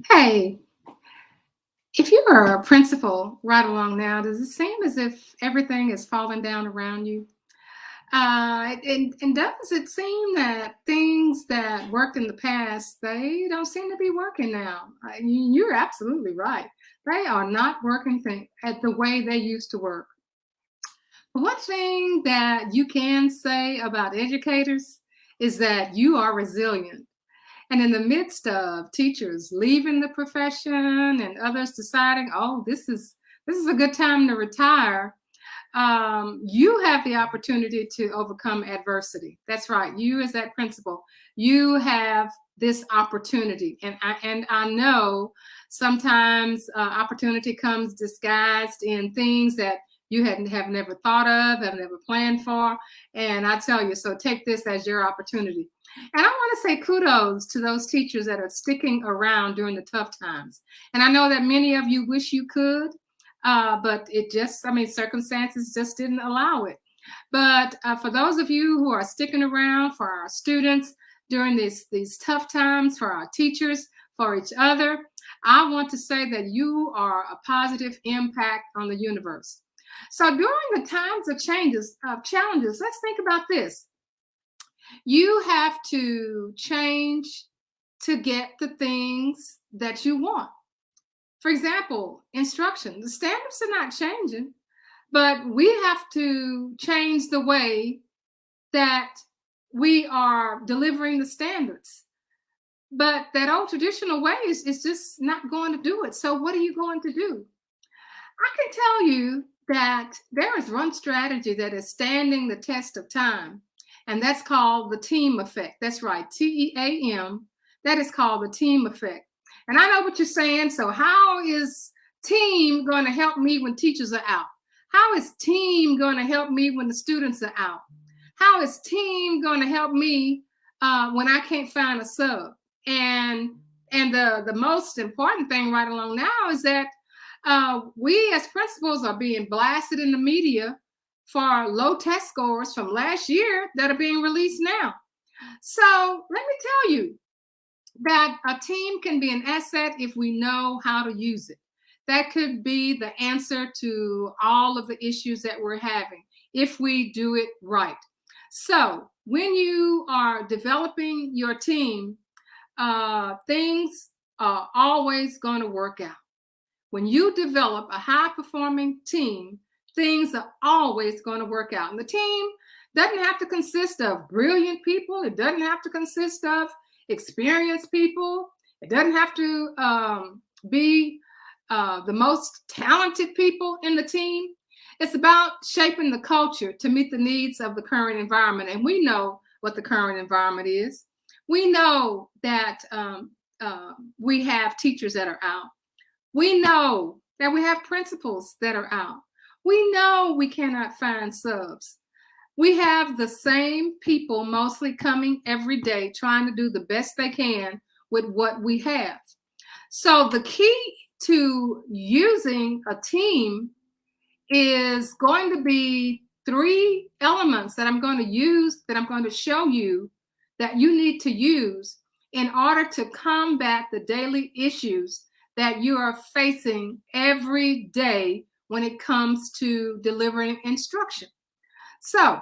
Hey, if you are a principal right along now, does it seem as if everything is falling down around you? And does it seem that things that worked in the past, they don't seem to be working now? You're absolutely right. They are not working at the way they used to work. One thing that you can say about educators is that you are resilient. And in the midst of teachers leaving the profession and others deciding, oh, this is a good time to retire, you have the opportunity to overcome adversity. That's right. You, as that principal, you have this opportunity, and I know sometimes opportunity comes disguised in things that you have never thought of, have never planned for, and I tell you, so take this as your opportunity. And I want to say kudos to those teachers that are sticking around during the tough times. And I know that many of you wish you could, but circumstances just didn't allow it. But for those of you who are sticking around, for our students during these tough times, for our teachers, for each other, I want to say that you are a positive impact on the universe. So during the times of challenges, let's think about this. You have to change to get the things that you want. For example, instruction. The standards are not changing, but we have to change the way that we are delivering the standards. But that old traditional way is just not going to do it. So, what are you going to do? I can tell you that there is one strategy that is standing the test of time, and that's called the team effect. That's right, TEAM. That is called the team effect. And I know what you're saying. So, how is team going to help me when teachers are out? How is team going to help me when the students are out? How is team going to help me when I can't find a sub? And the most important thing right along now is that we as principals are being blasted in the media for low test scores from last year that are being released now. So let me tell you that a team can be an asset if we know how to use it. That could be the answer to all of the issues that we're having if we do it right. So when you are developing your team, things are always going to work out. When you develop a high performing team, things are always going to work out. And the team doesn't have to consist of brilliant people, it doesn't have to consist of experienced people, it doesn't have to be the most talented people in the team. It's about shaping the culture to meet the needs of the current environment. And we know what the current environment is. We know that we have teachers that are out. We know that we have principals that are out. We know we cannot find subs. We have the same people mostly coming every day trying to do the best they can with what we have. So the key to using a team is going to be three elements that I'm going to use, that I'm going to show you that you need to use in order to combat the daily issues that you are facing every day when it comes to delivering instruction. So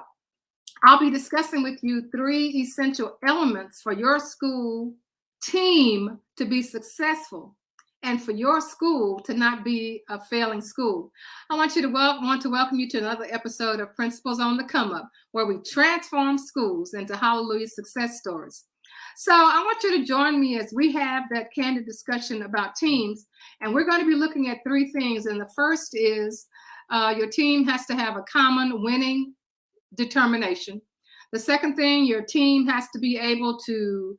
I'll be discussing with you three essential elements for your school team to be successful and for your school to not be a failing school. I want to welcome you to another episode of Principals on the Come Up, where we transform schools into hallelujah success stories. So I want you to join me as we have that candid discussion about teams. And we're going to be looking at three things. And the first is your team has to have a common winning determination. The second thing, your team has to be able to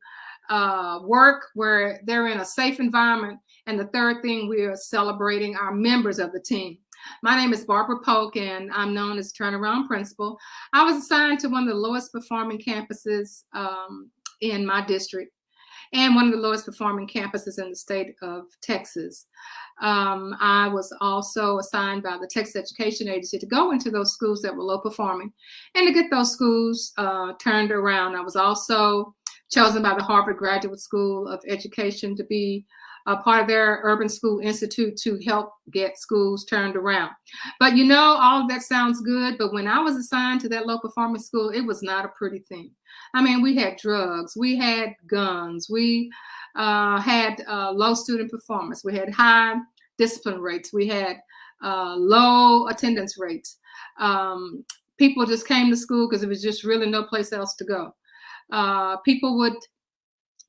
work where they're in a safe environment. And the third thing, we are celebrating our members of the team. My name is Barbara Polk, and I'm known as Turnaround Principal. I was assigned to one of the lowest performing campuses in my district, and one of the lowest performing campuses in the state of Texas. I was also assigned by the Texas Education Agency to go into those schools that were low performing and to get those schools turned around. I was also chosen by the Harvard Graduate School of Education to be a part of their Urban School Institute to help get schools turned around. But you know, all of that sounds good. But when I was assigned to that local farming school, it was not a pretty thing. I mean, we had drugs, we had guns, we had low student performance, we had high discipline rates, we had low attendance rates. People just came to school because there was just really no place else to go. People would,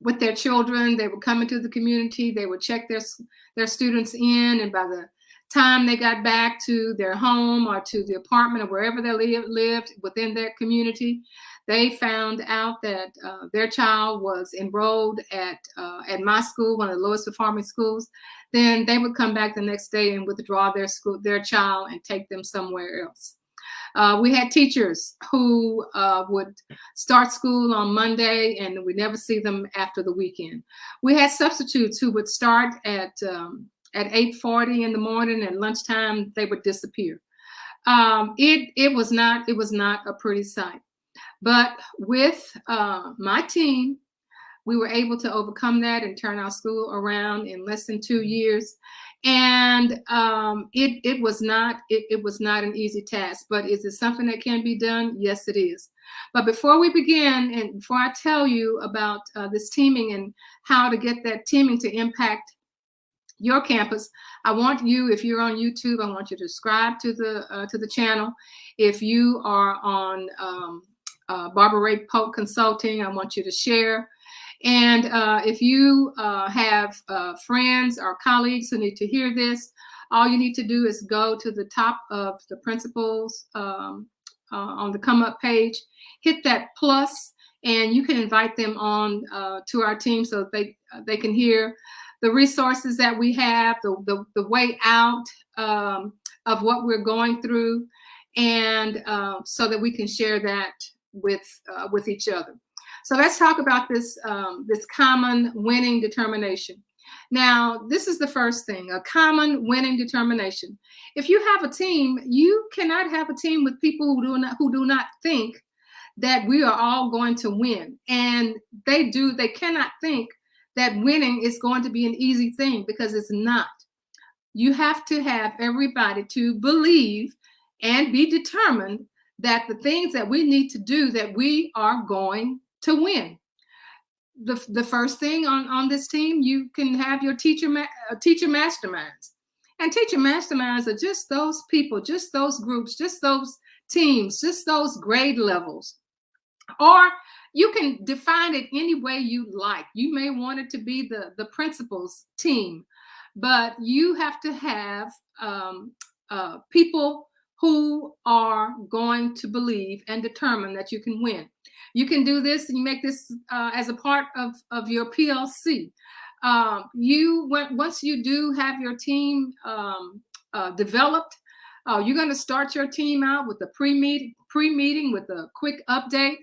with their children, they would come into the community, they would check their students in, and by the time they got back to their home or to the apartment or wherever they lived within their community, they found out that their child was enrolled at my school, one of the lowest performing schools. Then they would come back the next day and withdraw their child and take them somewhere else. We had teachers who would start school on Monday and we never see them after the weekend. We had substitutes who would start at 8:40 in the morning, and lunchtime they would disappear. It was not a pretty sight. But with my team, we were able to overcome that and turn our school around in less than 2 years. And it was not an easy task. But is it something that can be done? Yes, it is. But before we begin, and before I tell you about this teaming and how to get that teaming to impact your campus, I want you, if you're on YouTube, I want you to subscribe to the channel. If you are on Barbara Ray Polk Consulting, I want you to share. And if you have friends or colleagues who need to hear this, all you need to do is go to the top of the principals on the come up page, hit that plus, and you can invite them on to our team so they can hear the resources that we have, the way out of what we're going through, and so that we can share that with each other. So let's talk about this common winning determination. Now, this is the first thing, a common winning determination. If you have a team, you cannot have a team with people who do not think that we are all going to win. And they cannot think that winning is going to be an easy thing, because it's not. You have to have everybody to believe and be determined that the things that we need to do, that we are going to win. The first thing on this team, you can have your teacher masterminds. And teacher masterminds are just those people, just those groups, just those teams, just those grade levels. Or you can define it any way you like. You may want it to be the principal's team, but you have to have people who are going to believe and determine that you can win. You can do this, and you make this as a part of your PLC. Once you do have your team developed, you're going to start your team out with a pre-meeting with a quick update.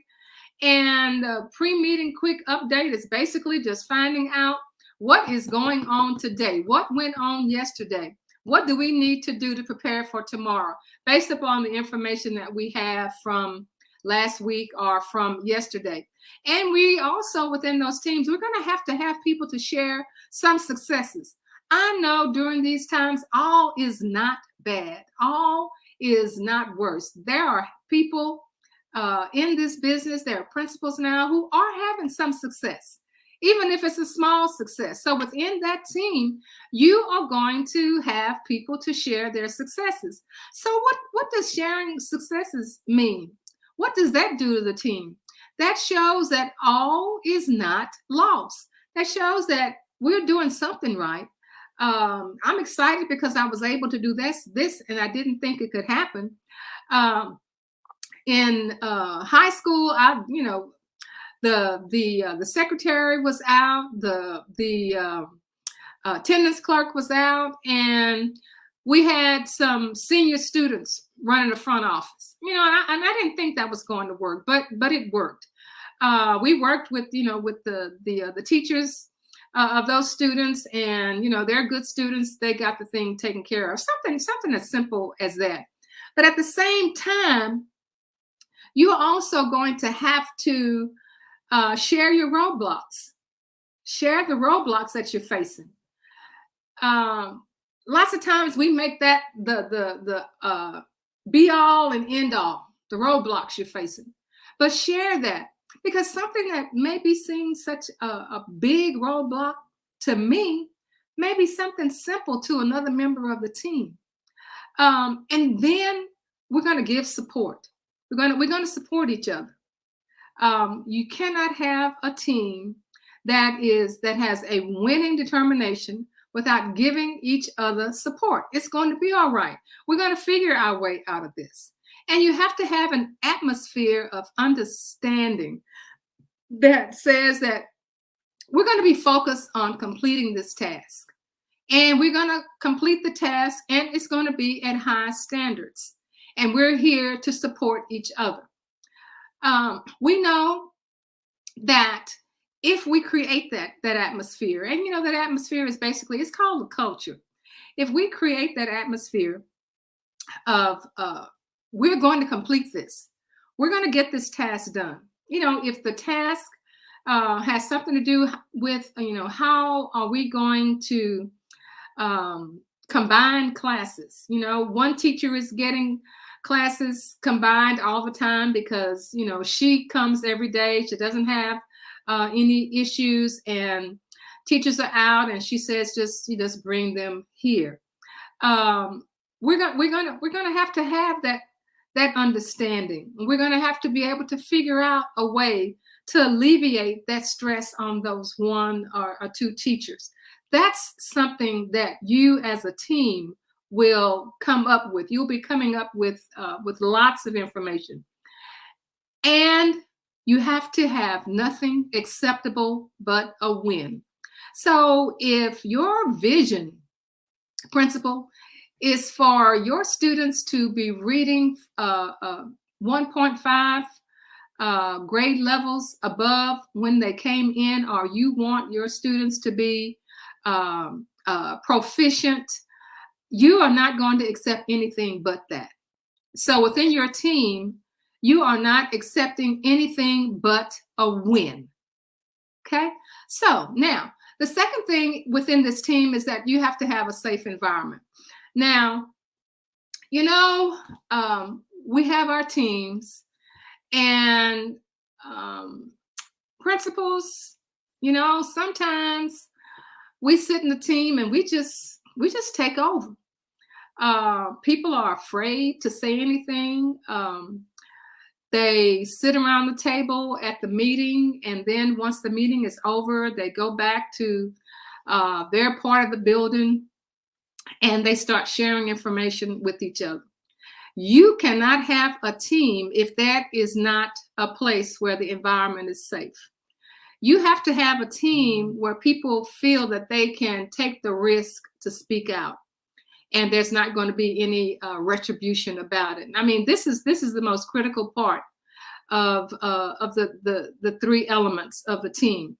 And the pre-meeting quick update is basically just finding out what is going on today, what went on yesterday, what do we need to do to prepare for tomorrow, based upon the information that we have from last week or from yesterday. And we also, within those teams, we're going to have people to share some successes. I know during these times, all is not bad. All is not worse. There are people in this business, there are principals now who are having some success, even if it's a small success. So within that team, you are going to have people to share their successes. So what does sharing successes mean? What does that do to the team? That shows that all is not lost. That shows that we're doing something right. I'm excited because I was able to do this, and I didn't think it could happen. In high school, the secretary was out, the attendance clerk was out, and we had some senior students running the front office. And I didn't think that was going to work, but it worked. We worked with the teachers of those students, and they're good students. They got the thing taken care of. Something as simple as that. But at the same time, you're also going to have to share your roadblocks. Share the roadblocks that you're facing. Um, Lots of times we make that the be all and end all, the roadblocks you're facing. But share that, because something that may be seen such a big roadblock to me may be something simple to another member of the team. And then we're going to give support. We're going to support each other. You cannot have a team that has a winning determination without giving each other support. It's going to be all right. We're going to figure our way out of this. And you have to have an atmosphere of understanding that says that we're going to be focused on completing this task. And we're going to complete the task, and it's going to be at high standards. And we're here to support each other. We know that if we create that atmosphere, and that atmosphere is basically, it's called a culture. If we create that atmosphere of we're going to complete this, we're going to get this task done. If the task has something to do with how are we going to combine classes. One teacher is getting classes combined all the time because she comes every day, she doesn't have any issues, and teachers are out, and she says just bring them here. We're gonna have to have that understanding. We're gonna have to be able to figure out a way to alleviate that stress on those one or two teachers. That's something that you as a team will come up with. You'll be coming up with lots of information. And you have to have nothing acceptable but a win. So if your vision, principal, is for your students to be reading 1.5 grade levels above when they came in, or you want your students to be proficient, you are not going to accept anything but that. So within your team, you are not accepting anything but a win. Okay? So now, the second thing within this team is that you have to have a safe environment. Now, we have our teams, and principals, sometimes we sit in the team and we just take over. People are afraid to say anything. They sit around the table at the meeting, and then once the meeting is over, they go back to their part of the building, and they start sharing information with each other. You cannot have a team if that is not a place where the environment is safe. You have to have a team where people feel that they can take the risk to speak out, and there's not going to be any retribution about it. I mean, this is the most critical part of the three elements of the team.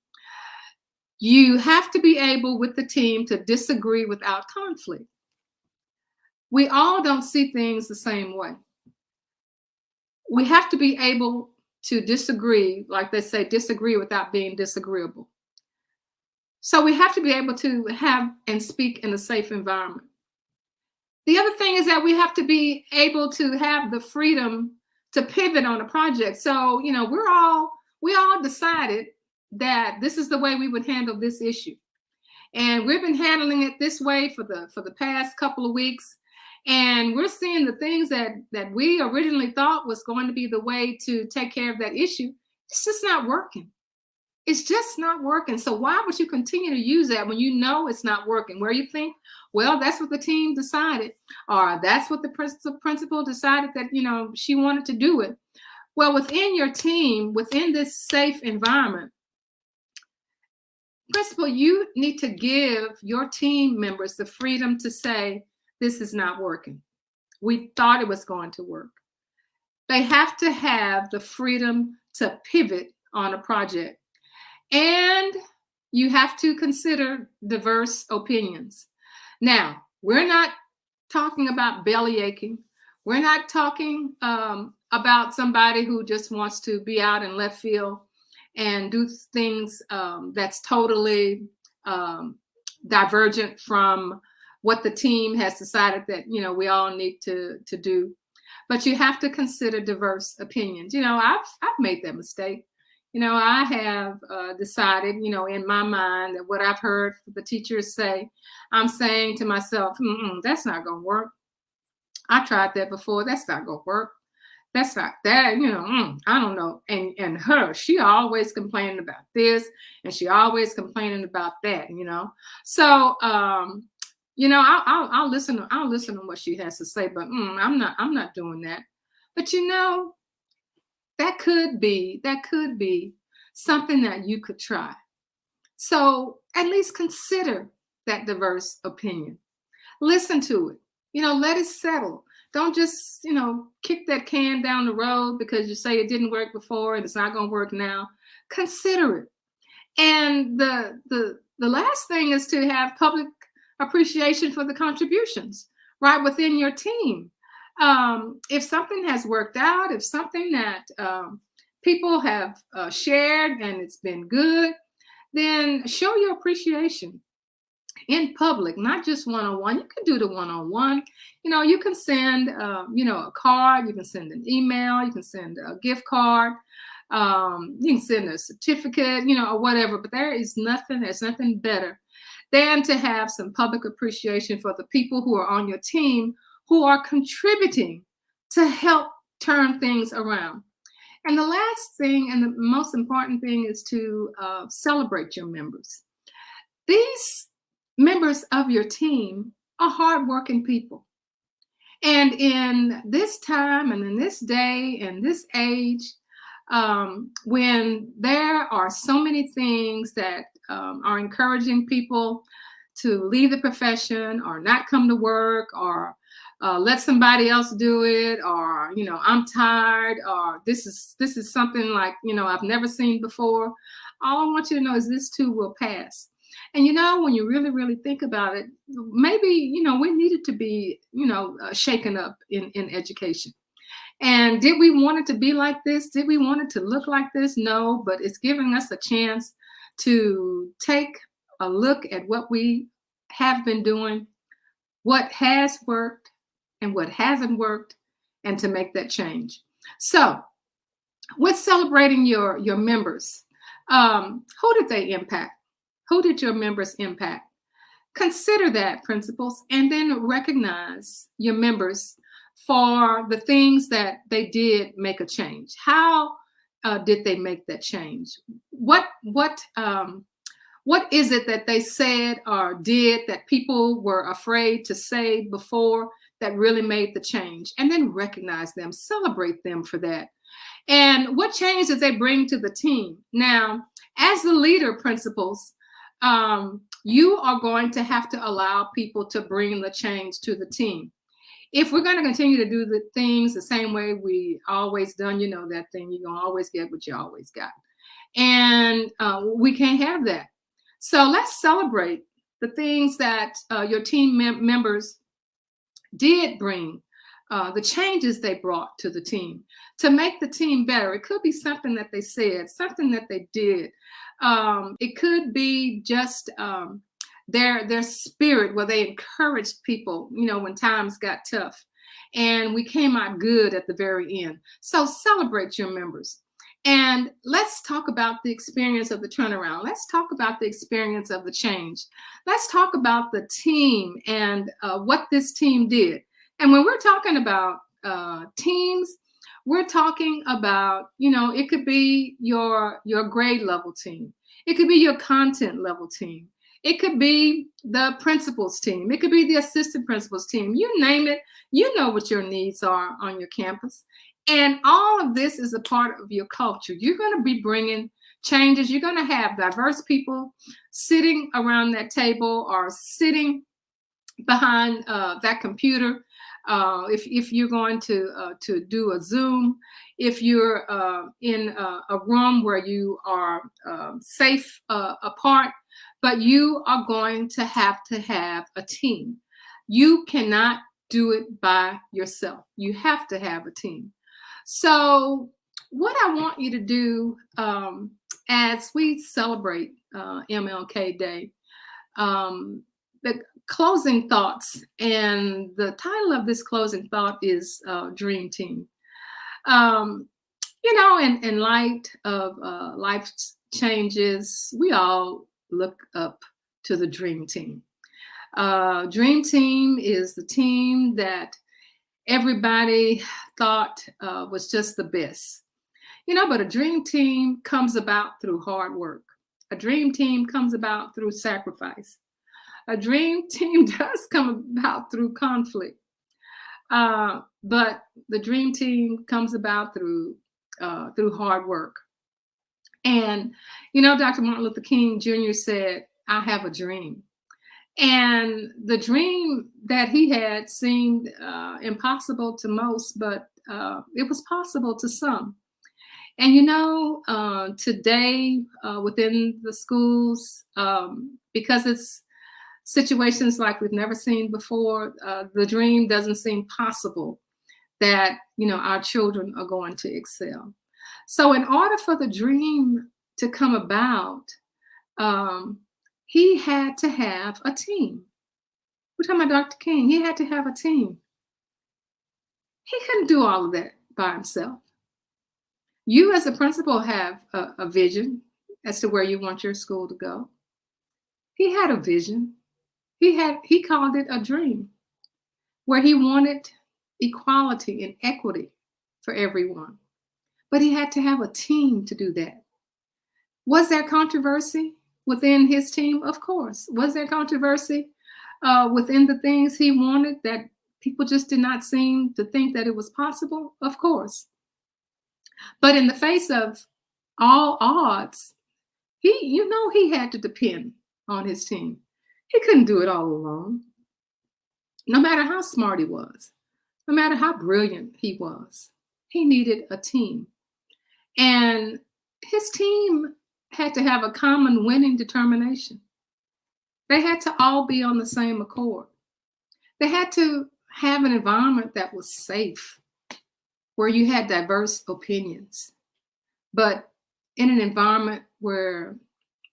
You have to be able with the team to disagree without conflict. We all don't see things the same way. We have to be able to disagree, like they say, disagree without being disagreeable. So we have to be able to have and speak in a safe environment. The other thing is that we have to be able to have the freedom to pivot on a project. So, we all decided that this is the way we would handle this issue. And we've been handling it this way for the past couple of weeks. And we're seeing the things that we originally thought was going to be the way to take care of that issue. It's just not working. It's just not working. So why would you continue to use that when you know it's not working? Where you think, well, that's what the team decided, or that's what the principal decided that, she wanted to do it. Well, within your team, within this safe environment, principal, you need to give your team members the freedom to say, this is not working. We thought it was going to work. They have to have the freedom to pivot on a project. And you have to consider diverse opinions. Now, we're not talking about belly aching. We're not talking about somebody who just wants to be out in left field and do things that's totally divergent from what the team has decided that we all need to do. But you have to consider diverse opinions. I've made that mistake. I have decided, in my mind, that what I've heard the teachers say, I'm saying to myself, that's not going to work. I tried that before. That's not going to work. That's not that, I don't know. And she always complaining about this, and she always complaining about that. So, I'll listen. I'll listen to what she has to say, but I'm not doing that. But that could be something that you could try. So at least consider that diverse opinion. Listen to it. Let it settle. Don't just, kick that can down the road because you say it didn't work before and it's not going to work now. Consider it. And the last thing is to have public appreciation for the contributions right within your team. If something has worked out, if something that people have shared and it's been good, then show your appreciation in public, not just one-on-one. You can do the one-on-one. You can send, a card. You can send an email. You can send a gift card. You can send a certificate, or whatever. But there's nothing better than to have some public appreciation for the people who are on your team who are contributing to help turn things around. And the last thing and the most important thing is to celebrate your members. These members of your team are hardworking people. And in this time and in this day and this age, when there are so many things that are encouraging people to leave the profession or not come to work or let somebody else do it, or I'm tired, or this is something like I've never seen before. All I want you to know is this too will pass. And when you really, really think about it, maybe we needed to be shaken up in education. And did we want it to be like this? Did we want it to look like this? No, but it's giving us a chance to take a look at what we have been doing, what has worked and what hasn't worked, and to make that change. So with celebrating your members, who did they impact? Who did your members impact? Consider that, principals, and then recognize your members for the things that they did make a change. How did they make that change? What is it that they said or did that people were afraid to say before that really made the change? And then recognize them, celebrate them for that. And what change did they bring to the team? Now, as the leader, principals, you are going to have to allow people to bring the change to the team. If we're going to continue to do the things the same way we always done, that thing, you're going to always get what you always got. And we can't have that. So let's celebrate the things that your team members did bring, the changes they brought to the team to make the team better. It could be something that they said, something that they did. It could be just their spirit, where they encouraged people, when times got tough, and we came out good at the very end. So celebrate your members. And let's talk about the experience of the turnaround. Let's talk about the experience of the change. Let's talk about the team and what this team did. And when we're talking about teams, we're talking about, it could be your grade level team. It could be your content level team. It could be the principal's team. It could be the assistant principal's team. You name it. You know what your needs are on your campus. And all of this is a part of your culture. You're going to be bringing changes. You're going to have diverse people sitting around that table or sitting behind that computer. If you're going to do a Zoom, if you're in a room where you are safe apart, but you are going to have a team. You cannot do it by yourself. You have to have a team. So what I want you to do as we celebrate MLK Day, the closing thoughts, and the title of this closing thought is Dream Team. Um, in light of life changes, we all look up to the Dream Team. Dream Team is the team that everybody thought was just the best. But a dream team comes about through hard work. A dream team comes about through sacrifice. A dream team does come about through conflict. But the dream team comes about through hard work. And Dr. Martin Luther King Jr. said, "I have a dream." And the dream that he had seemed impossible to most, but it was possible to some. And today within the schools, because it's situations like we've never seen before, the dream doesn't seem possible that our children are going to excel. So in order for the dream to come about, he had to have a team. We're talking about Dr. King. He had to have a team. He couldn't do all of that by himself. You as a principal have a vision as to where you want your school to go. He had a vision. He called it a dream, where he wanted equality and equity for everyone. But he had to have a team to do that. Was there controversy within his team? Of course. Was there controversy within the things he wanted that people just did not seem to think that it was possible? Of course. But in the face of all odds, he had to depend on his team. He couldn't do it all alone. No matter how smart he was, no matter how brilliant he was, he needed a team. And his team had to have a common winning determination. They had to all be on the same accord. They had to have an environment that was safe, where you had diverse opinions, but in an environment where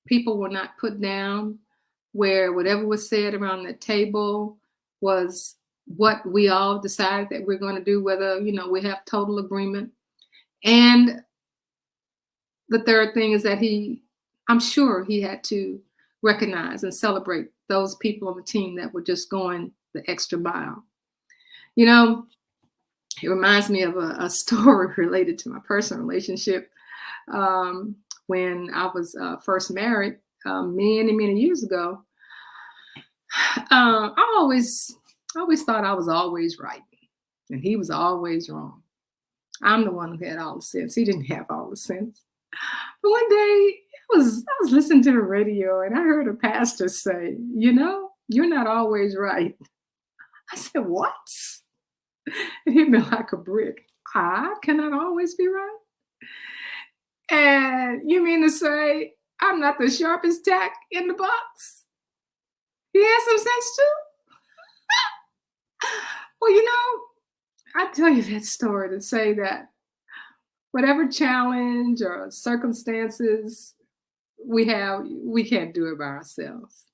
people were not put down, where whatever was said around the table was what we all decided that we're going to do, whether we have total agreement. And the third thing is that I'm sure he had to recognize and celebrate those people on the team that were just going the extra mile. It reminds me of a story related to my personal relationship. When I was first married many, many years ago, I always thought I was always right, and he was always wrong. I'm the one who had all the sense. He didn't have all the sense. But one day I was listening to the radio, and I heard a pastor say, "You're not always right." I said, "What?" It hit me like a brick. I cannot always be right. And you mean to say I'm not the sharpest tack in the box? He has some sense too. Well, I tell you that story to say that whatever challenge or circumstances we have, we can't do it by ourselves.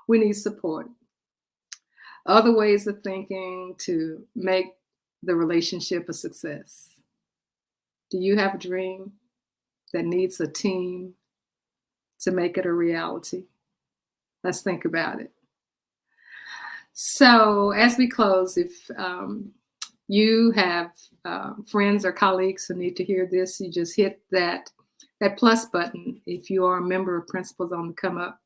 We need support. Other ways of thinking to make the relationship a success. Do you have a dream that needs a team to make it a reality? Let's think about it. So as we close, if you have friends or colleagues who need to hear this, you just hit that plus button. If you are a member of Principals on the Come Up,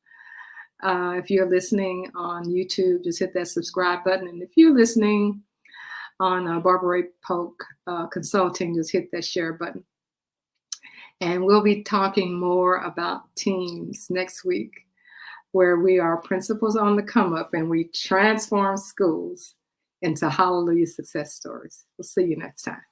if you're listening on YouTube, just hit that subscribe button. And if you're listening on Barbara Ray Polk Consulting, just hit that share button. And we'll be talking more about teams next week, where we are Principals on the Come Up and we transform schools into hallelujah success stories. We'll see you next time.